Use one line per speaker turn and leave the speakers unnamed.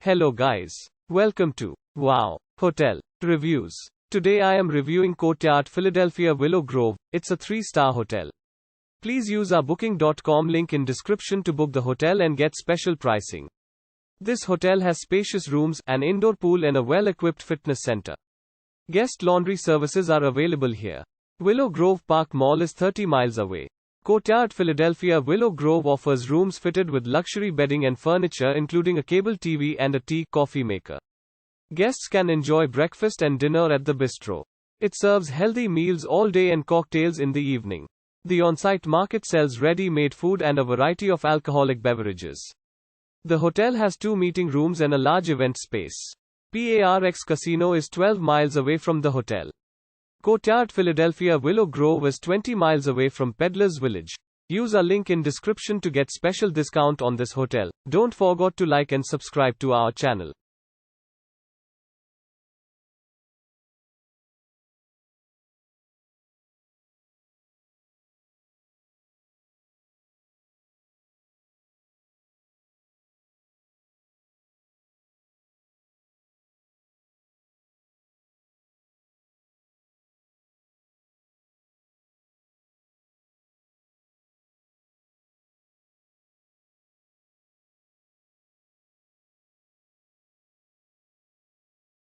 Hello guys. Welcome to Wow Hotel Reviews. Today I am reviewing Courtyard Philadelphia Willow Grove. It's a 3-star hotel. Please use our booking.com link in description to book the hotel and get special pricing. This hotel has spacious rooms, an indoor pool and a well-equipped fitness center. Guest laundry services are available here. Willow Grove Park Mall is 30 miles away. Courtyard Philadelphia Willow Grove offers rooms fitted with luxury bedding and furniture including a cable TV and a tea/coffee maker. Guests can enjoy breakfast and dinner at the Bistro. It serves healthy meals all day and cocktails in the evening. The on-site market sells ready-made food and a variety of alcoholic beverages. The hotel has 2 meeting rooms and a large event space. PARX Casino is 12 miles away from the hotel. Courtyard Philadelphia Willow Grove is 20 miles away from Peddler's village. Use our link in description to get special discount on this hotel. Don't forget to like and subscribe to our channel.